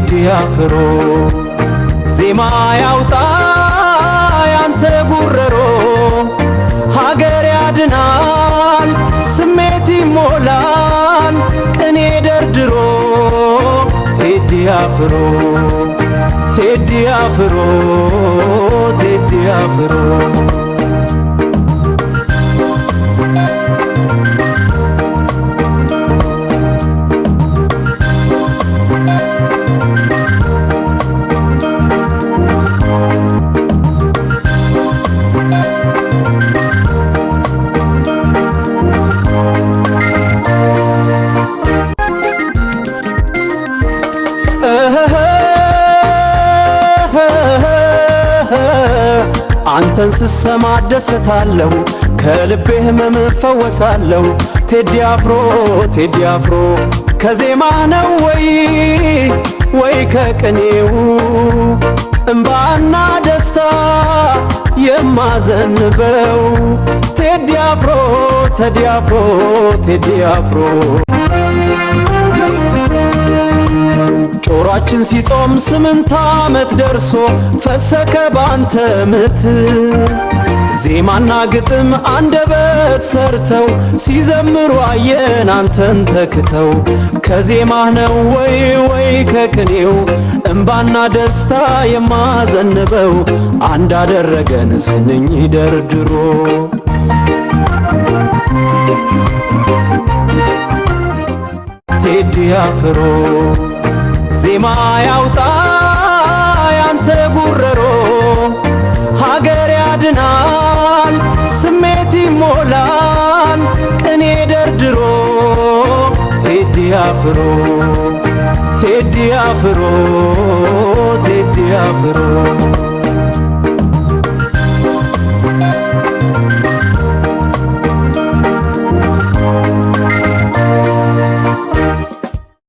ቴዲ አፍሮ ዜማ ያውጣ ያንተ ጉረሮ ሀገር ያድናል ስሜት ይሞላል ቅኔ ደርድሮ ቴዲ አፍሮ ቴዲ አፍሮ ቴዲ አፍሮ አንተን ስሰማ ደሰታለሁ ከልቤ ህመም ፈወሳለሁ ቴዲ አፍሮ ቴዲ አፍሮ ከዜማ ነው ወይ ከቅኔው እምባና ደስታ የማዘንበው ቴዲ አፍሮ ቴዲ አፍሮ ቴዲ አፍሮ ጮራችን ሲጾም 8 ዓመት ደርሶ ፈሰከ ባንተ ምት ዜማና ግጥም አንደበት ሰርተው ሲዘምሩ አየን አንተን ተክተው ከዜማህ ነው ወይ ከቅኔው እምባና ደስታ የማዘንበው አንድ አደረገን ስንኝ ደርድሮ ቴዲ አፍሮ ዜማ ያውጣ ያንተ ጉረሮ ሀገር ያድናል ስሜት ይሞላል ቅኔ ደርድሮ ቴዲ አፍሮ ቴዲ አፍሮ ቴዲ አፍሮ